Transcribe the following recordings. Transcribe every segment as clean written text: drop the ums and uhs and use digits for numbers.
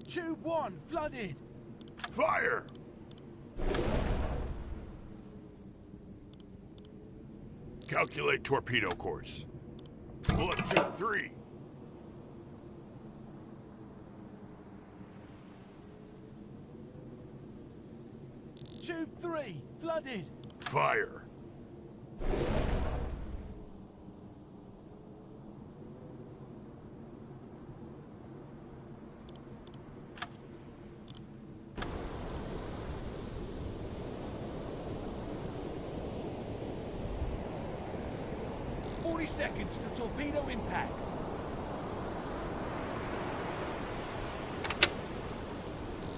Tube 1 flooded. Fire! Calculate torpedo course. Pull up tube 3. Tube 3 flooded. Fire! Seconds to torpedo impact.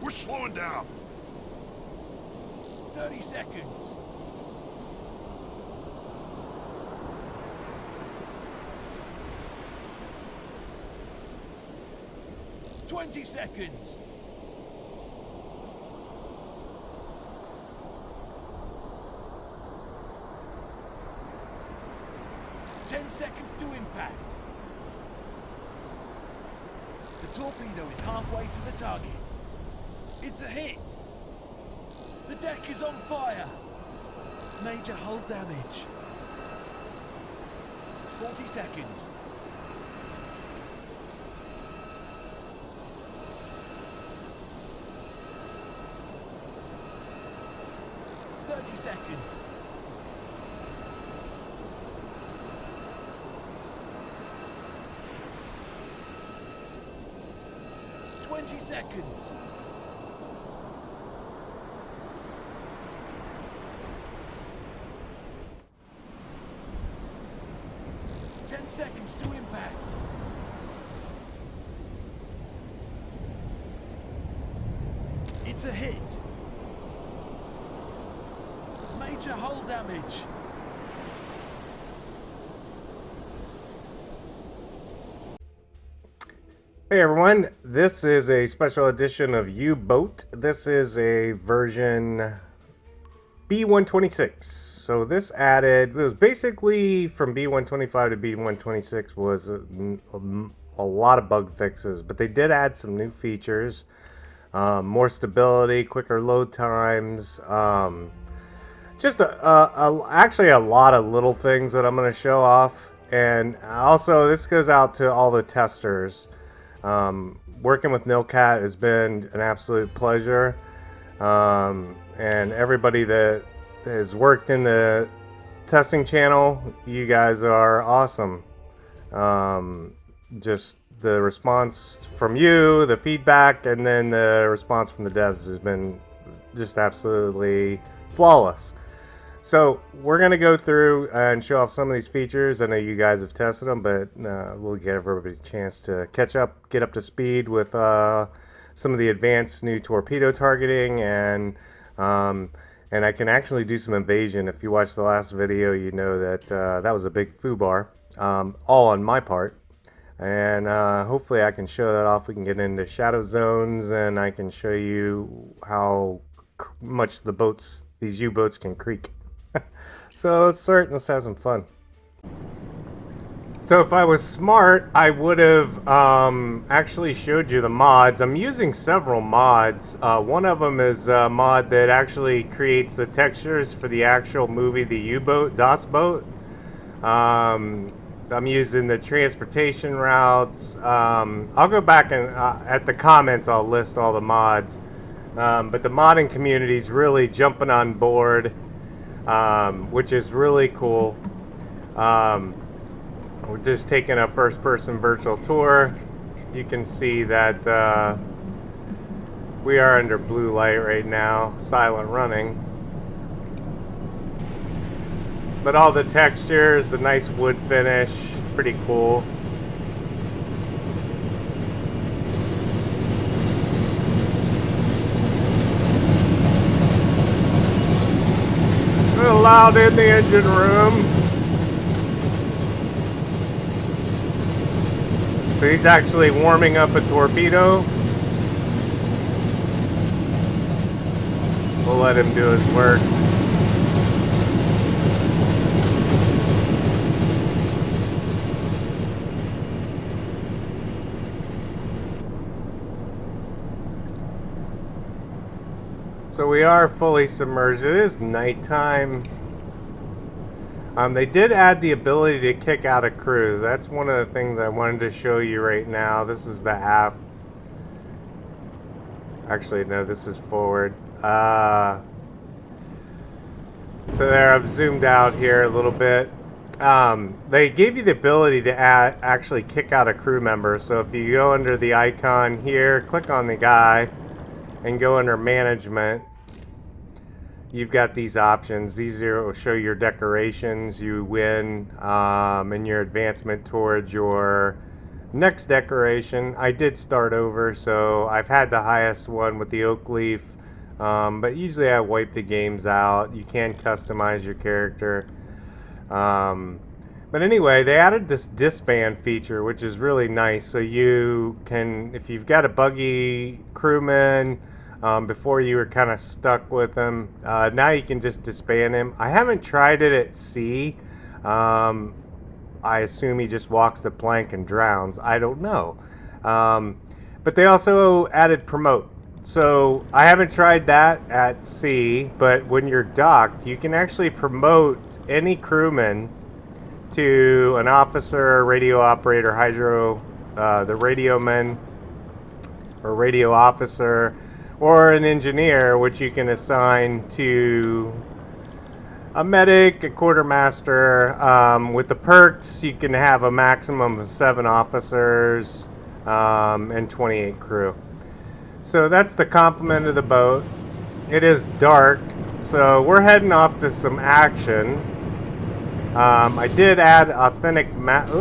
We're slowing down. 30 seconds. Twenty seconds. Seconds to impact. The torpedo is halfway to the target. It's a hit. The deck is on fire. Major hull damage. 40 seconds. Seconds. 20 seconds. Seconds to impact. It's a hit. Major hull damage. Hey everyone, this is a special edition of UBoat. This is a version B126. So this added, it was basically from B125 to B126 was a lot of bug fixes, but they did add some new features, more stability, quicker load times, just actually a lot of little things that I'm going to show off. And also this goes out to all the testers. Working with Nilcat has been an absolute pleasure, and everybody that has worked in the testing channel, you guys are awesome. Just the response from you, the feedback, and then the response from the devs has been just absolutely flawless. So we're going to go through and show off some of these features. I know you guys have tested them, but we'll give everybody a chance to catch up, get up to speed with some of the advanced new torpedo targeting, and I can actually do some evasion. If you watched the last video, you know that that was a big foobar, all on my part. And hopefully I can show that off. We can get into shadow zones, and I can show you how much the boats, these U-boats, can creak. So let's start and let's have some fun. So if I was smart, I would have actually showed you the mods. I'm using several mods. One of them is a mod that actually creates the textures for the actual movie, the U-boat, Das Boat. I'm using the transportation routes. I'll go back and at the comments I'll list all the mods. But the modding community is really jumping on board, which is really cool. We're just taking a first-person virtual tour. You can see that we are under blue light right now, silent running. But all the textures, the nice wood finish, pretty cool. We're loud in the engine room. So he's actually warming up a torpedo. We'll let him do his work. So we are fully submerged. It is nighttime. They did add the ability to kick out a crew. That's one of the things I wanted to show you right now. This is the aft. Actually, no, this is forward. So there, I've zoomed out here a little bit. They gave you the ability to actually kick out a crew member. So if you go under the icon here, click on the guy, and go under management, you've got these options. These will show your decorations you win, and your advancement towards your next decoration. I did start over, so I've had the highest one with the oak leaf, but usually I wipe the games out. You can customize your character. But anyway, they added this disband feature, which is really nice. So you can, if you've got a buggy crewman, before you were kind of stuck with him, now you can just disband him. I haven't tried it at sea. I assume he just walks the plank and drowns. I don't know. But they also added promote. So I haven't tried that at sea, but when you're docked, you can actually promote any crewman to an officer, radio operator, the radio man, or radio officer, or an engineer, which you can assign to a medic, a quartermaster. With the perks, you can have a maximum of 7 officers and 28 crew. So that's the complement of the boat. It is dark, so we're heading off to some action. I did add authentic maps.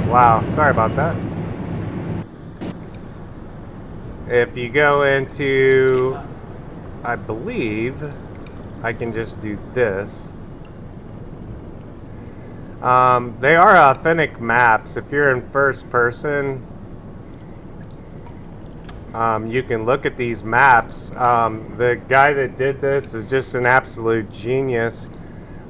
Wow, sorry about that. If you go into, I believe I can just do this. They are authentic maps. If you're in first person, you can look at these maps. The guy that did this is just an absolute genius.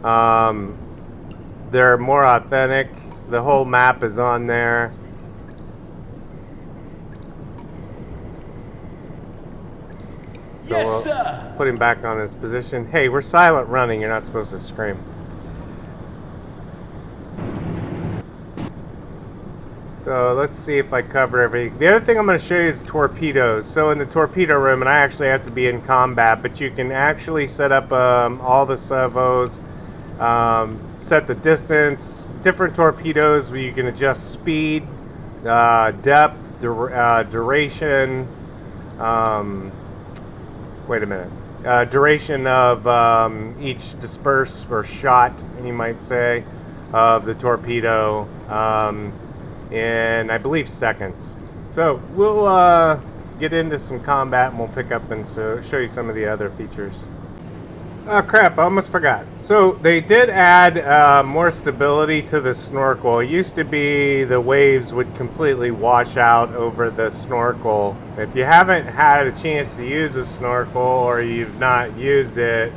They're more authentic. The whole map is on there. So Yes, sir. put him back on his position. Hey, we're silent running. You're not supposed to scream. So let's see if I cover everything. The other thing I'm going to show you is torpedoes. So in the torpedo room, and I actually have to be in combat, but you can actually set up all the servos, set the distance, different torpedoes where you can adjust speed, depth, duration. Wait a minute. Duration of each disperse or shot, you might say, of the torpedo. In, I believe, seconds. So we'll get into some combat and we'll pick up and show you some of the other features. Oh crap, I almost forgot. So they did add more stability to the snorkel. It used to be the waves would completely wash out over the snorkel. If you haven't had a chance to use a snorkel or you've not used it,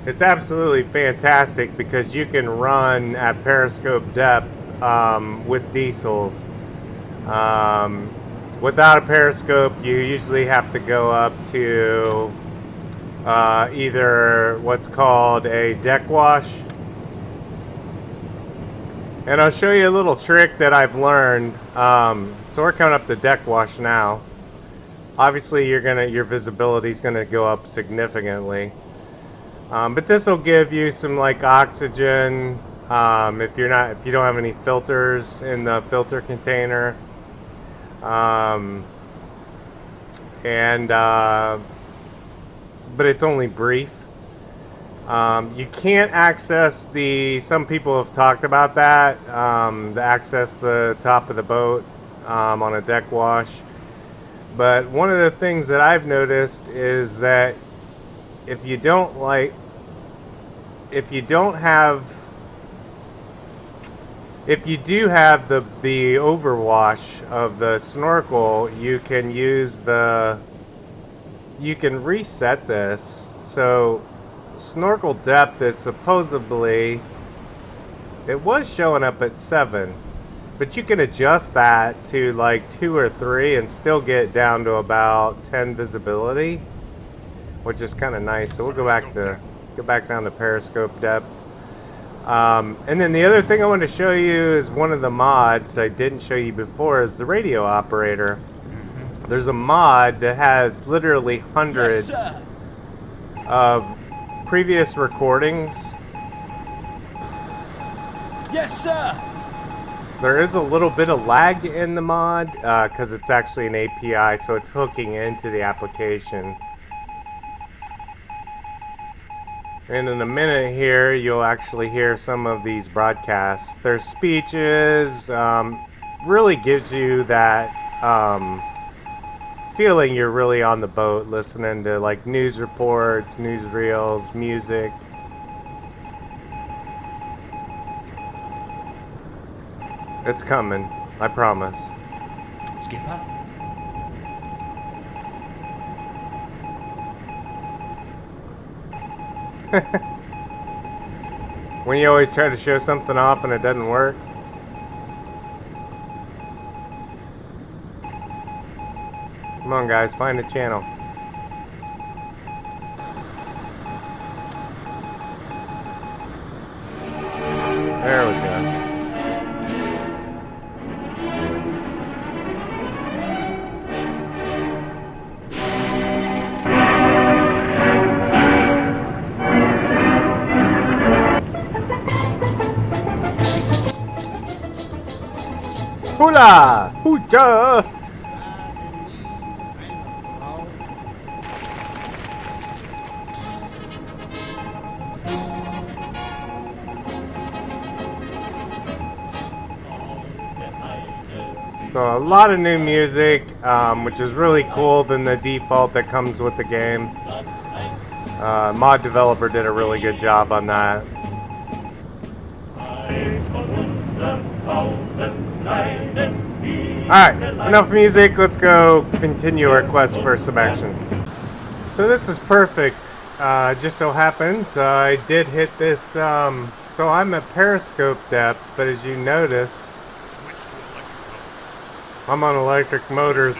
it's absolutely fantastic because you can run at periscope depth with diesels. Without a periscope, you usually have to go up to either what's called a deck wash. And I'll show you a little trick that I've learned. So we're coming up the deck wash now. Obviously, your visibility is gonna go up significantly. But this will give you some like oxygen. If you don't have any filters in the filter container, but it's only brief. You can't access some people have talked about that, to access the top of the boat on a deck wash. But one of the things that I've noticed is that if you do have the overwash of the snorkel, you can reset this. So snorkel depth is supposedly, it was showing up at 7, But you can adjust that to like 2 or 3 and still get down to about 10 visibility, which is kind of nice. So we'll go back down to periscope depth. And then the other thing I wanted to show you is one of the mods I didn't show you before is the radio operator. There's a mod that has literally hundreds of previous recordings. Yes, sir. There is a little bit of lag in the mod because it's actually an API, so it's hooking into the application. And in a minute here, you'll actually hear some of these broadcasts. Their speeches really gives you that feeling you're really on the boat, listening to like news reports, newsreels, music. It's coming, I promise. Skipper. When you always try to show something off and it doesn't work. Come on guys, find a channel. There we go. Hula! Hooja! So a lot of new music, which is really cool than the default that comes with the game. Mod developer did a really good job on that. Alright, enough music, let's go continue our quest for some action. So this is perfect. Just so happens I did hit this, so I'm at periscope depth, but as you notice, I'm on electric motors,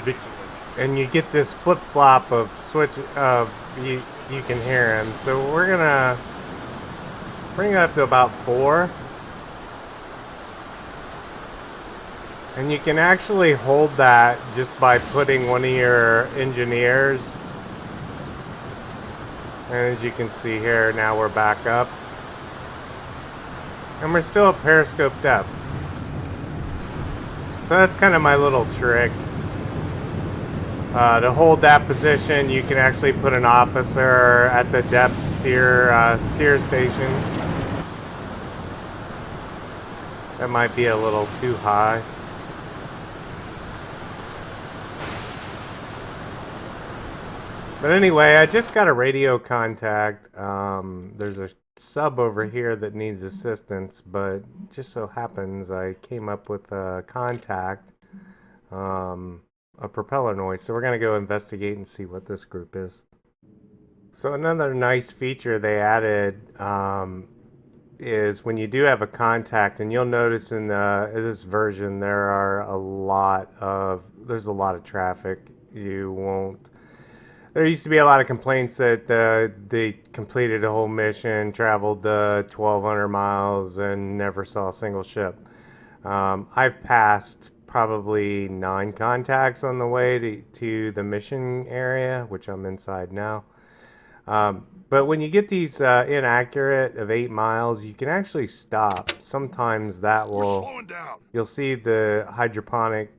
and you get this flip-flop of switch, you can hear him. So we're gonna bring it up to about 4. And you can actually hold that just by putting one of your engineers. And as you can see here, now we're back up. And we're still at periscope depth. So that's kind of my little trick. To hold that position, you can actually put an officer at the depth steer station. That might be a little too high. But anyway, I just got a radio contact. There's a sub over here that needs assistance, but just so happens I came up with a contact, a propeller noise. So we're going to go investigate and see what this group is. So another nice feature they added is when you do have a contact, and you'll notice in this version there's a lot of traffic. There used to be a lot of complaints that they completed a whole mission, traveled 1,200 miles, and never saw a single ship. I've passed probably 9 contacts on the way to the mission area, which I'm inside now. But when you get these inaccurate of 8 miles, you can actually stop. Sometimes that will, you'll see the hydroponic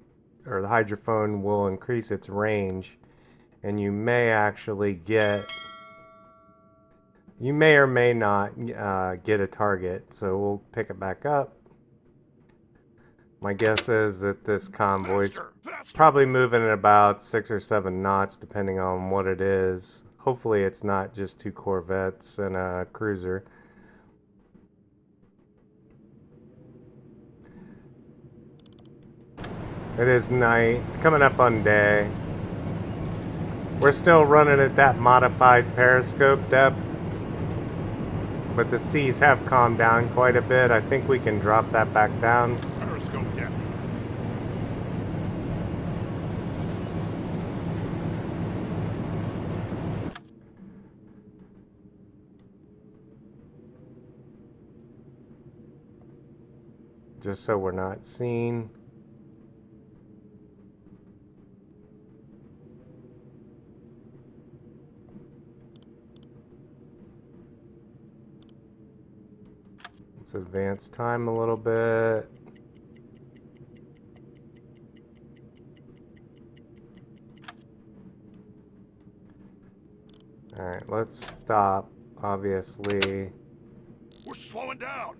or the hydrophone will increase its range. And you may actually you may or may not get a target. So we'll pick it back up. My guess is that this convoy's probably moving at about 6 or 7 knots, depending on what it is. Hopefully it's not just 2 corvettes and a cruiser. It is night, coming up on day. We're still running at that modified periscope depth, but the seas have calmed down quite a bit. I think we can drop that back down. Periscope depth. just so we're not seen. Let's advance time a little bit. Alright, let's stop, obviously. We're slowing down.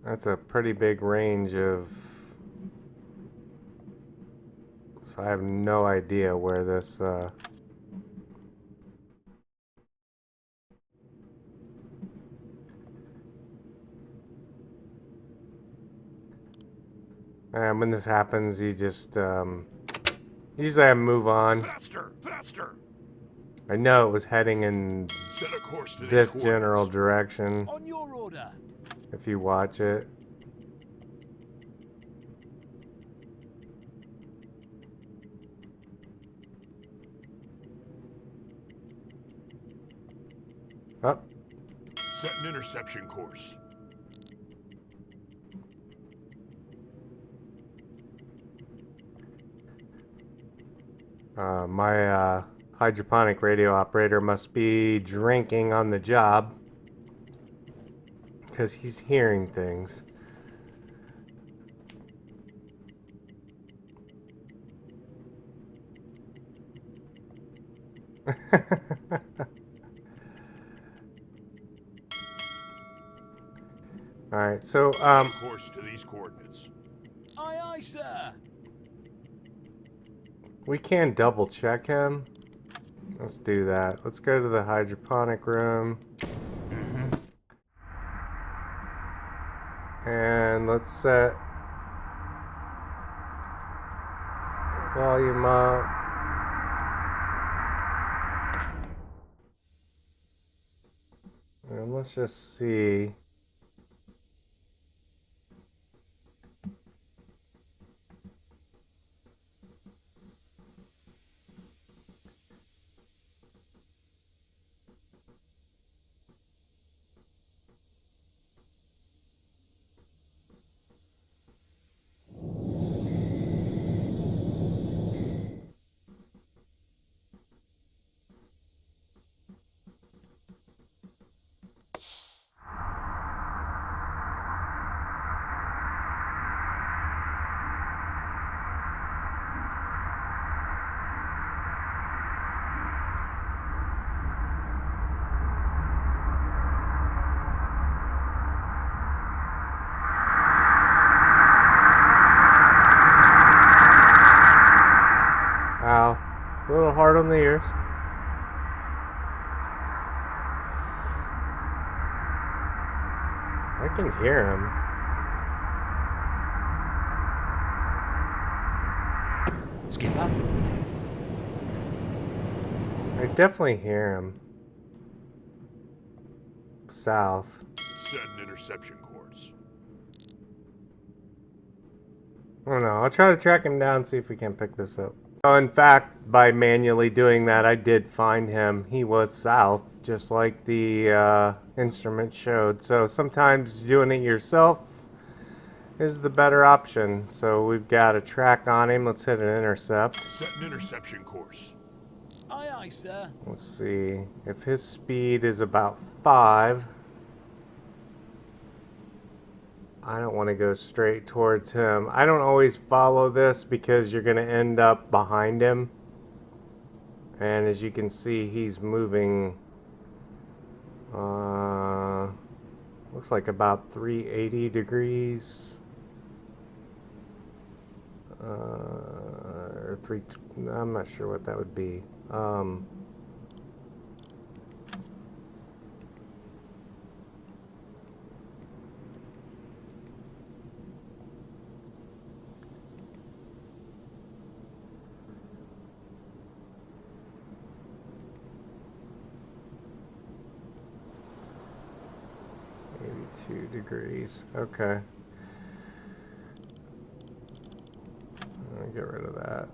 That's a pretty big range of... So I have no idea where this, And when this happens, you just, usually I move on. Faster, faster. I know it was heading in Set a course to this these general coordinates. direction, On your order. if you watch it. Oh, Set an interception course. my hydroponic radio operator must be drinking on the job because he's hearing things. All right, so Set a course to these coordinates. Aye, aye, sir. we can double check him. Let's do that. Let's go to the hydroponic room. And let's set volume up. And let's just see. Ow. A little hard on the ears. I can hear him. Skipper. I definitely hear him. South. Set an interception course. I don't know. I'll try to track him down, see if we can pick this up. Oh, in fact, by manually doing that, I did find him. He was south, just like the instrument showed. So sometimes doing it yourself is the better option. So we've got a track on him. Let's hit an intercept. Set an interception course. Aye, aye, sir. Let's see. If his speed is about 5... I don't want to go straight towards him. I don't always follow this because you're going to end up behind him. And as you can see, he's moving, looks like about 380 degrees. Or I'm not sure what that would be. 82 degrees. Okay. get rid of that.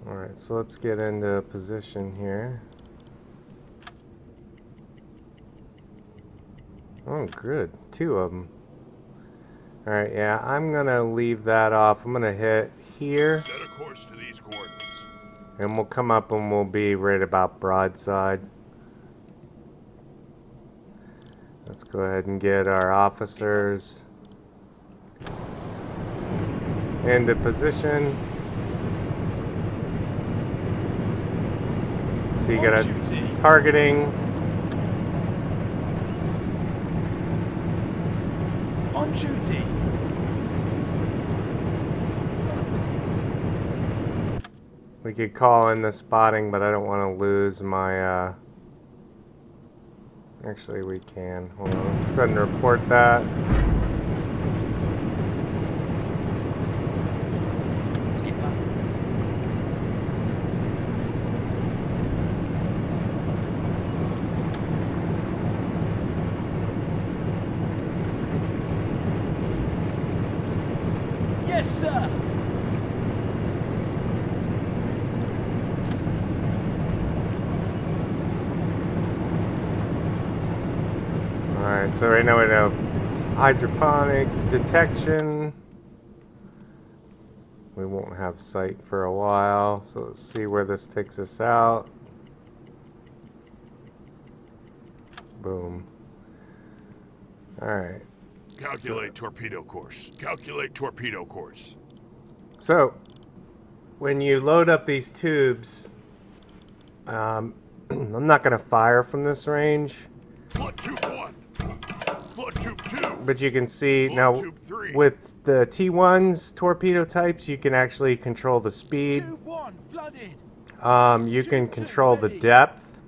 Alright, so let's get into position here. Oh, good. 2 of them. Alright, yeah, I'm gonna leave that off. I'm gonna hit here. Set a course to these coordinates. And we'll come up and we'll be right about broadside. Let's go ahead and get our officers into position. So you got a targeting. On duty. We could call in the spotting, but I don't want to lose my, actually we can. Hold on, let's go ahead and report that. Skipper. Yes, sir. Alright, so right now we have hydroponic detection. We won't have sight for a while, so let's see where this takes us out. Boom. Alright. Calculate torpedo course. Calculate torpedo course. So, when you load up these tubes, I'm not going to fire from this range. Flood tube 1. Flood tube 2. But you can see Flood now tube 3. with the T1s torpedo types, you can actually control the speed. Tube 1 flooded. You can control the depth.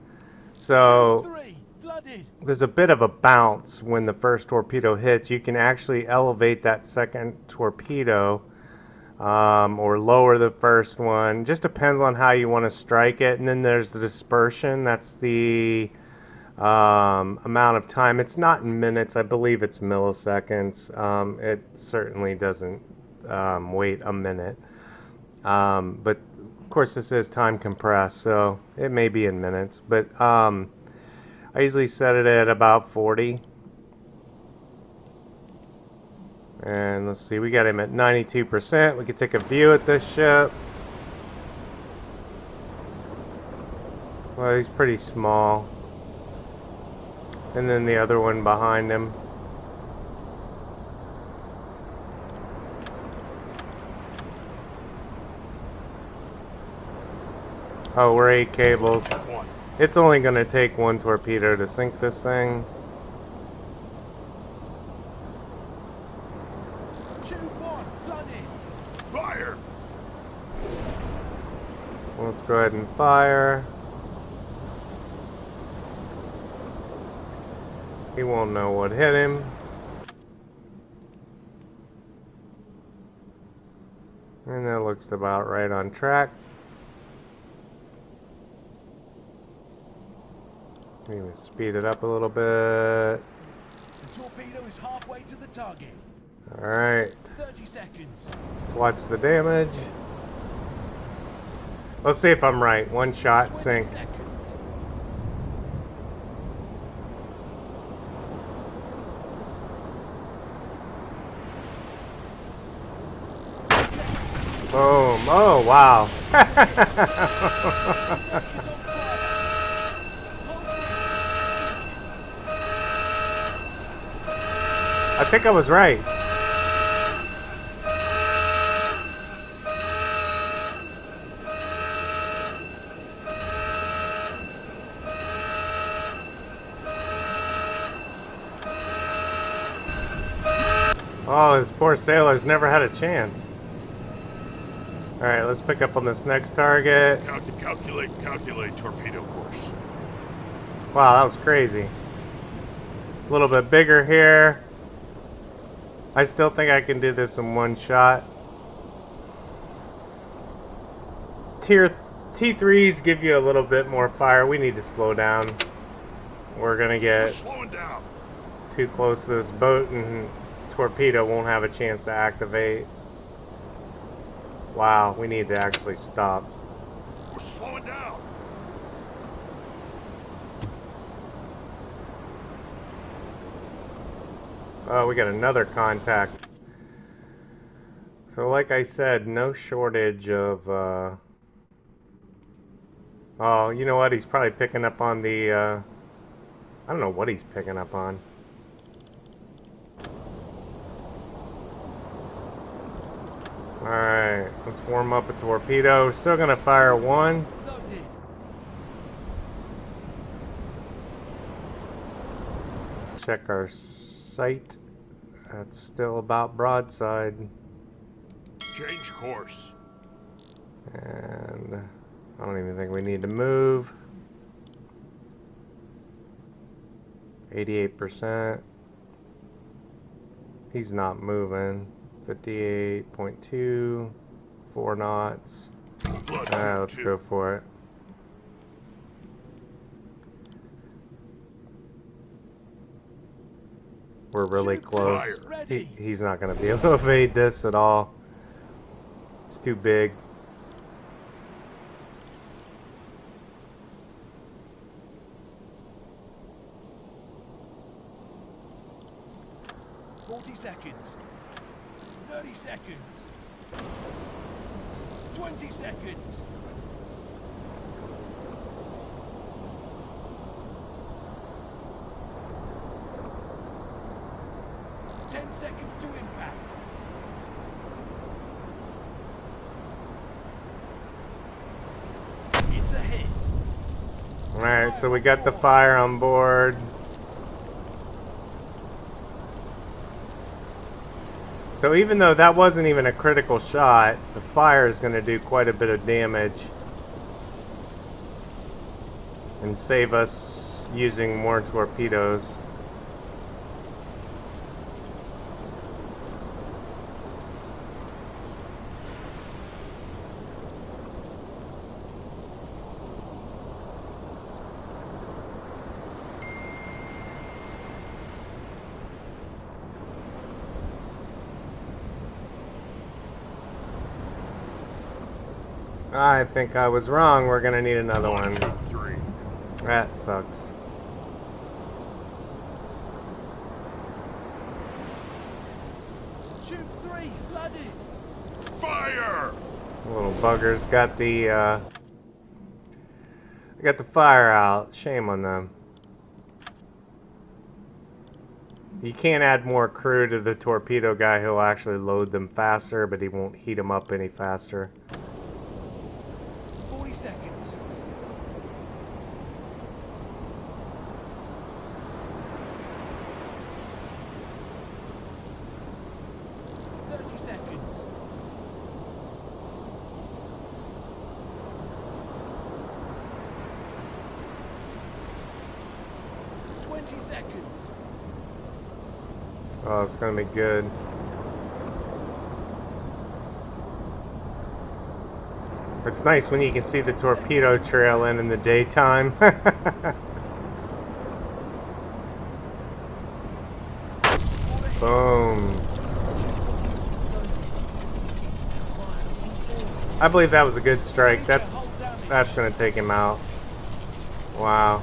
So Tube 3 flooded. there's a bit of a bounce when the first torpedo hits. You can actually elevate that second torpedo or lower the first one. Just depends on how you want to strike it. And then there's the dispersion. That's the amount of time. It's not in minutes. I believe it's milliseconds. It certainly doesn't wait a minute. But of course this is time compressed, so it may be in minutes. But I usually set it at about 40. And let's see, we got him at 92%. We can take a view at this ship. Well, he's pretty small. And then the other one behind him. Oh, we're 8 cables. It's only going to take 1 torpedo to sink this thing. Tube 1 flooded. Fire! Let's go ahead and fire. He won't know what hit him. And that looks about right on track. Maybe speed it up a little bit. The torpedo is halfway to the target. Alright. 30 seconds. Let's watch the damage. Let's see if I'm right. 1 shot, 20 sink. seconds. Boom. Oh, wow. I think I was right. Oh, those poor sailors never had a chance. Alright, let's pick up on this next target. Calculate torpedo course. Wow, that was crazy. A little bit bigger here. I still think I can do this in 1 shot. T3s give you a little bit more fire. We need to slow down. We're gonna We're get slowing down. too close to this boat and torpedo won't have a chance to activate. Wow, we need to actually stop. We're slowing down. Oh, we got another contact. So like I said, no shortage of, oh, you know what? He's probably picking up on the, I don't know what he's picking up on. Alright, let's warm up a torpedo. Still gonna fire one. Loaded. Let's check our sight. That's still about broadside. Change course. And I don't even think we need to move. 88%. He's not moving. 58.2. 4 knots. Flood Let's go for it. We're really close. He's not going to be able to evade this at all. It's too big. Seconds. 30 seconds. 20 seconds. 10 seconds to impact. It's a hit. Alright, so we got the fire on board. So even though that wasn't even a critical shot, the fire is going to do quite a bit of damage and save us using more torpedoes. I think I was wrong. We're gonna need another one. 2, 3. That sucks. Tube 3 flooded. Fire! Little buggers got the fire out. Shame on them. You can't add more crew to the torpedo guy. He'll actually load them faster, but he won't heat them up any faster. 40 seconds. 30 seconds. 20 seconds. Oh, it's gonna be good. It's nice when you can see the torpedo trail in the daytime. Boom. I believe that was a good strike. That's gonna take him out. Wow.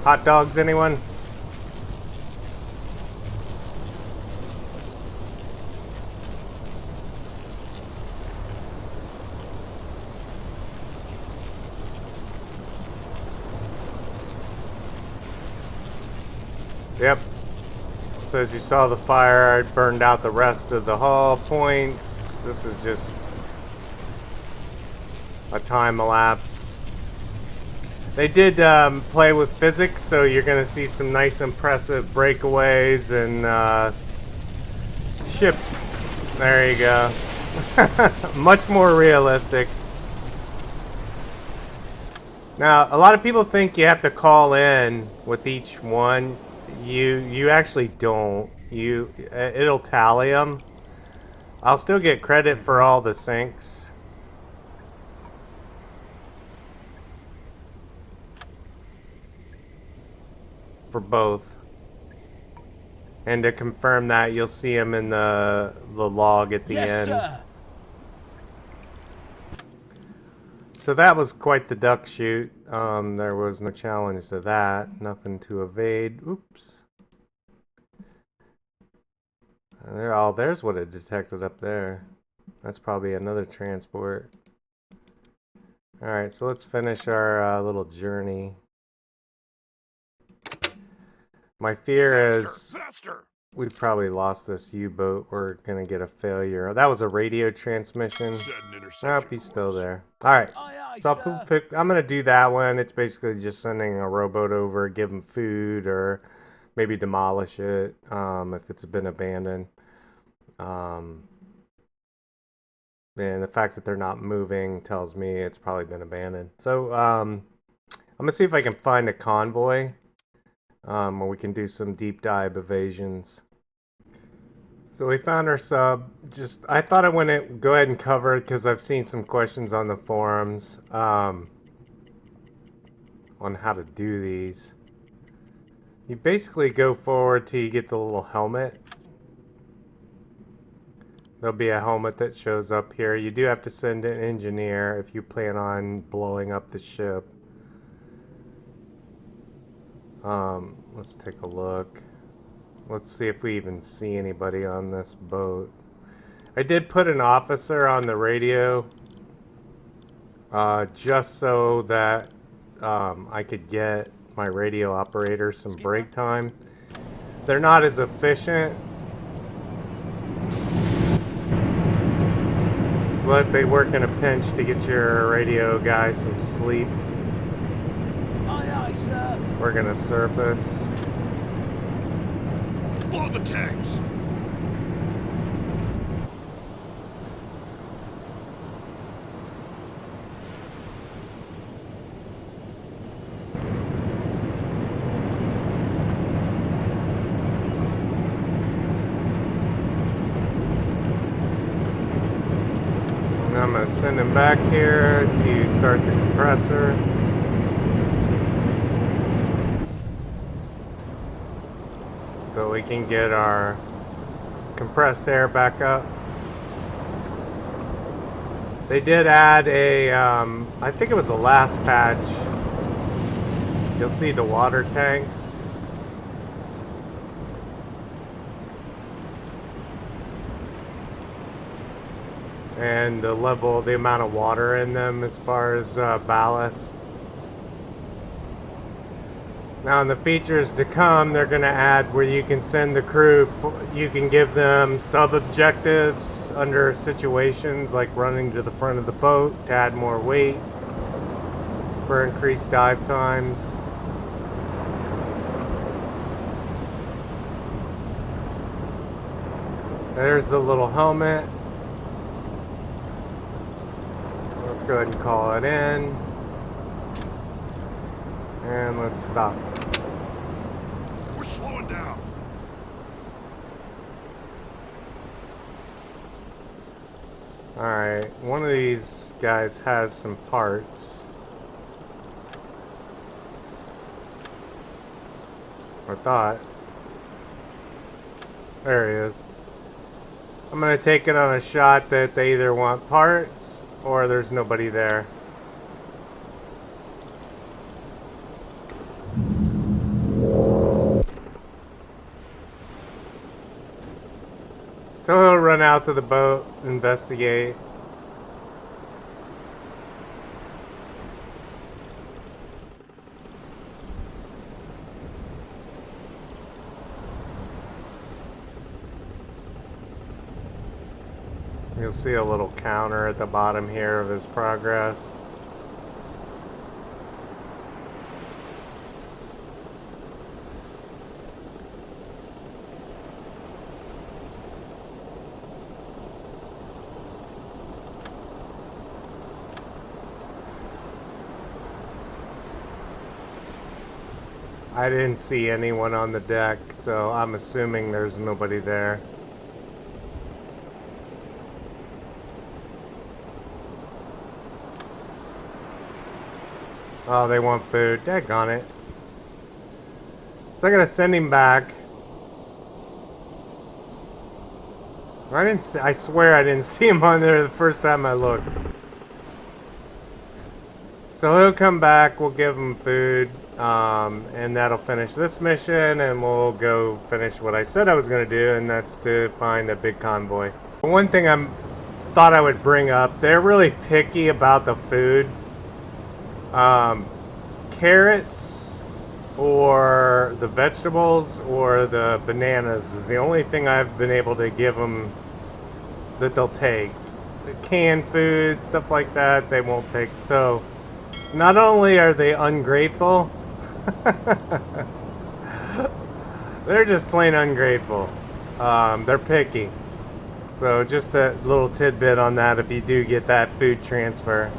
Hot dogs, anyone? Yep. So as you saw the fire, I burned out the rest of the hull points. This is just a time elapse. They did play with physics, so you're going to see some nice impressive breakaways and ship. There you go. Much more realistic. Now, a lot of people think you have to call in with each one. You actually don't. It'll tally them. I'll still get credit for all the sinks. For both. And to confirm that, you'll see him in the log at the Yes, end. sir. So that was quite the duck shoot. There was no challenge to that. Nothing to evade. Oops. There's what it detected up there. That's probably another transport. Alright, so let's finish our little journey. My fear is Faster! we probably lost this U-boat. We're gonna get a failure. That was a radio transmission. Set an interception Nope, he's still course. there. Alright, Aye, aye, so sir. I'm gonna do that one. It's basically just sending a rowboat over, give them food, or maybe demolish it if it's been abandoned. And the fact that they're not moving tells me it's probably been abandoned. So I'm gonna see if I can find a convoy where we can do some deep dive evasions. So we found our sub. I thought I wouldn't go ahead and cover it because I've seen some questions on the forums on how to do these. You basically go forward till you get the little helmet. There'll be a helmet that shows up here. You do have to send an engineer if you plan on blowing up the ship. Let's take a look. Let's see if we even see anybody on this boat. I did put an officer on the radio just so that I could get my radio operator some break time. They're not as efficient, but they work in a pinch to get your radio guy some sleep. Aye, aye, sir. We're gonna surface. Blow the tanks! And I'm gonna send him back here to start the compressor. So we can get our compressed air back up. They did add a, I think it was the last patch. You'll see the water tanks. And the amount of water in them as far as ballast. Now in the features to come, they're going to add where you can send the crew, you can give them sub-objectives under situations like running to the front of the boat to add more weight for increased dive times. There's the little helmet. Let's go ahead and call it in. And let's stop. We're slowing down. Alright, one of these guys has some parts. Or thought. There he is. I'm gonna take it on a shot that they either want parts or there's nobody there. So he'll run out to the boat, investigate. You'll see a little counter at the bottom here of his progress. I didn't see anyone on the deck, so I'm assuming there's nobody there. Oh, they want food. Daggone it. So I'm gonna send him back. I swear I didn't see him on there the first time I looked. So he'll come back, we'll give him food, and that'll finish this mission, and we'll go finish what I said I was going to do, and that's to find a big convoy. One thing thought I would bring up, they're really picky about the food. Carrots or the vegetables or the bananas is the only thing I've been able to give them that they'll take. The canned food, stuff like that, they won't take. So not only are they ungrateful, they're just plain ungrateful. They're picky. So just a little tidbit on that if you do get that food transfer.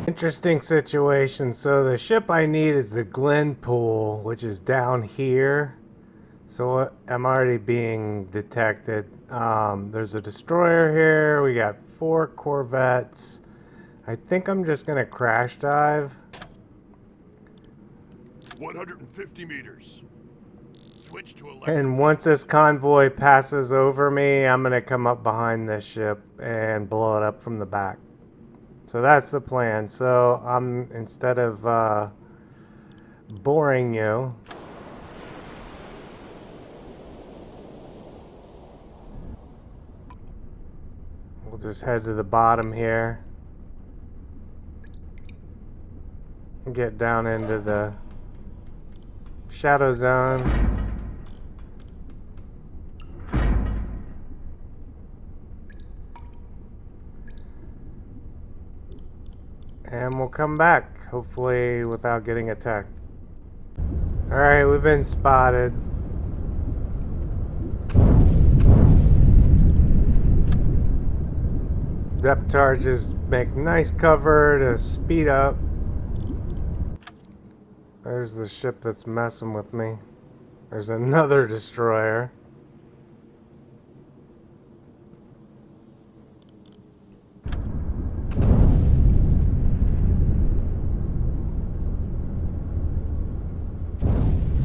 Interesting situation. So the ship I need is the Glenpool, which is down here. So I'm already being detected. There's a destroyer here. We got 4 corvettes. I think I'm just gonna crash dive. 150 meters. Switch to electric. And once this convoy passes over me, I'm gonna come up behind this ship and blow it up from the back. So that's the plan. So instead of boring you, we'll just head to the bottom here and get down into the shadow zone. And we'll come back, hopefully without getting attacked. Alright, we've been spotted. Depth charges make nice cover to speed up. There's the ship that's messing with me. There's another destroyer.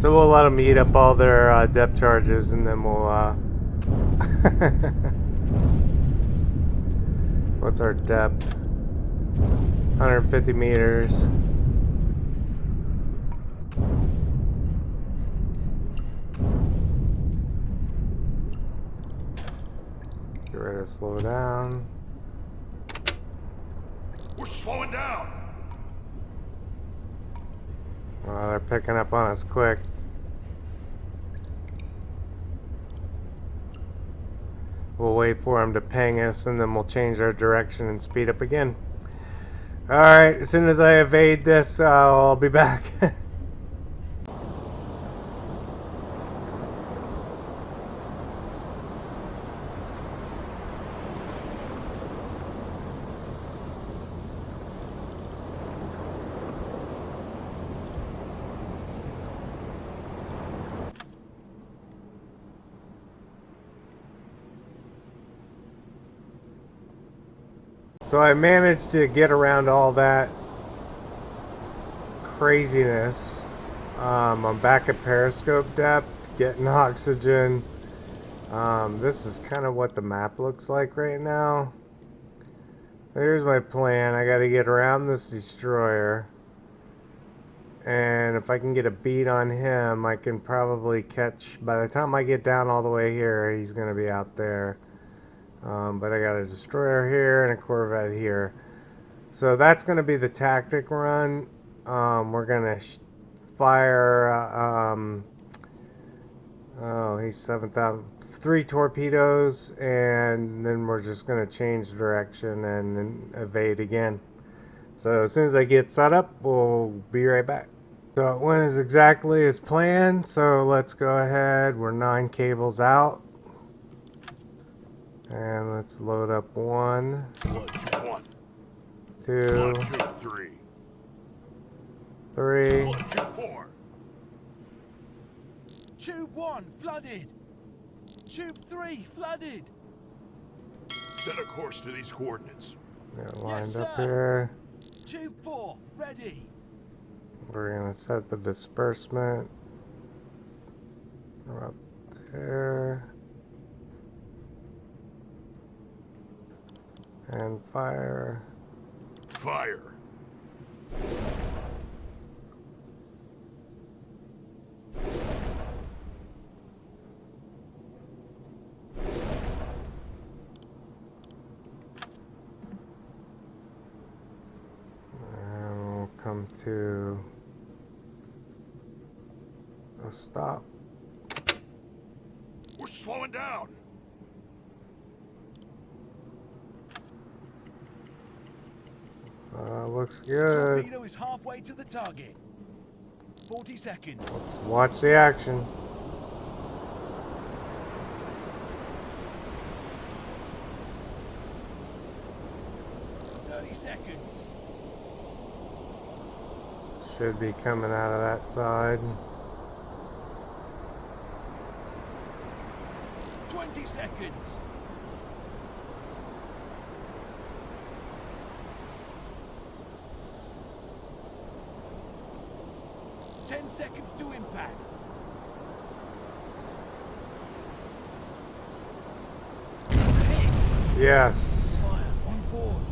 So we'll let them eat up all their depth charges, and then we'll what's our depth? 150 meters. Get ready to slow down. We're slowing down. Well, they're picking up on us quick. We'll wait for them to ping us, and then we'll change our direction and speed up again. Alright, as soon as I evade this, I'll be back. So I managed to get around all that craziness. I'm back at periscope depth, getting oxygen. This is kind of what the map looks like right now. Here's my plan. I got to get around this destroyer. And if I can get a beat on him, I can probably catch... By the time I get down all the way here, he's going to be out there. But I got a destroyer here and a corvette here. So that's going to be the tactic run. We're going to fire... oh, he's 7,000... 3 torpedoes, and then we're just going to change direction and evade again. So as soon as I get set up, we'll be right back. So it went as exactly as planned, so let's go ahead. We're 9 cables out. And let's load up 1, 1, 2, 3, 3, 4, Tube 1 flooded. Tube 3 flooded. Set a course to these coordinates. Yeah, lined Yes, up sir. here. Tube 4 ready. We're gonna set the disbursement right there. And fire. Fire. And we'll come to a stop. We're slowing down. Looks good. Torpedo is halfway to the target. 40 seconds. Let's watch the action. Seconds. Should be coming out of that side. 20 seconds. Ten seconds to impact. It's a hit. Yes. Fire on board.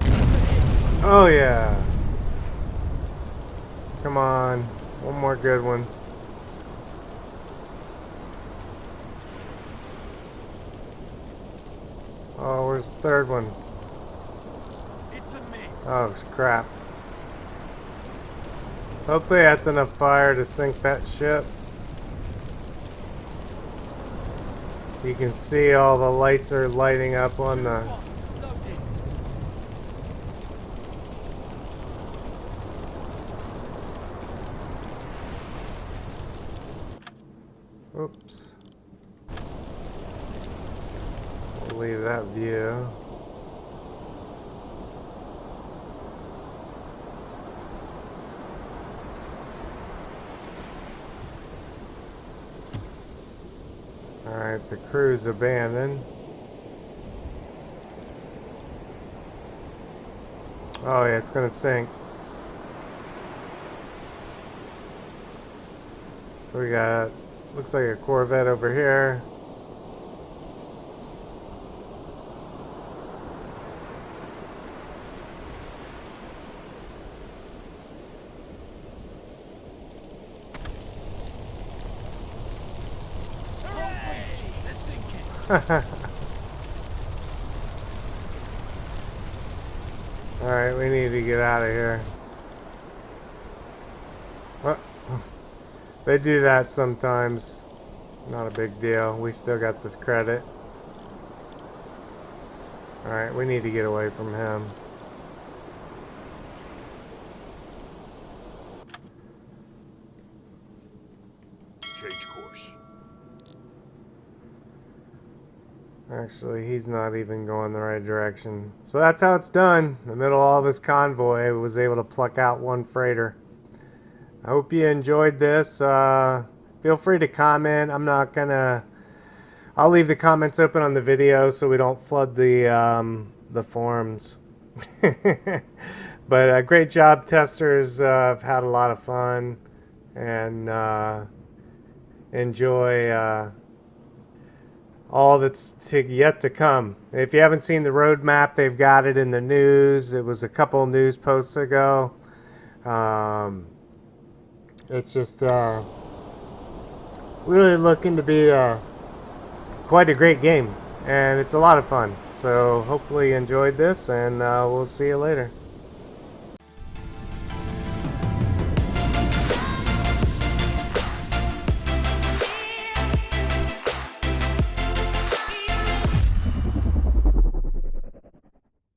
It's a hit. Oh yeah. Come on. One more good one. Oh, where's the third one? It's a miss. Oh crap. Hopefully that's enough fire to sink that ship. You can see all the lights are lighting up on the... Loaded. Oops. We'll leave that view. Alright, the crew's abandoned. Oh yeah, it's gonna sink. So we got, looks like a Corvette over here. Hooray! Let's sink it. Alright, we need to get out of here. What? They do that sometimes. Not a big deal. We still got this credit. Alright, we need to get away from him. Change course. Actually, he's not even going the right direction. So that's how it's done. In the middle of all this convoy, I was able to pluck out one freighter. I hope you enjoyed this. Feel free to comment. I'm not gonna... I'll leave the comments open on the video so we don't flood the forums. But great job, testers. I've had a lot of fun and enjoy all that's yet to come. If you haven't seen the roadmap, they've got it in the news. It was a couple news posts ago. It's just really looking to be quite a great game, and it's a lot of fun. So hopefully you enjoyed this, and we'll see you later.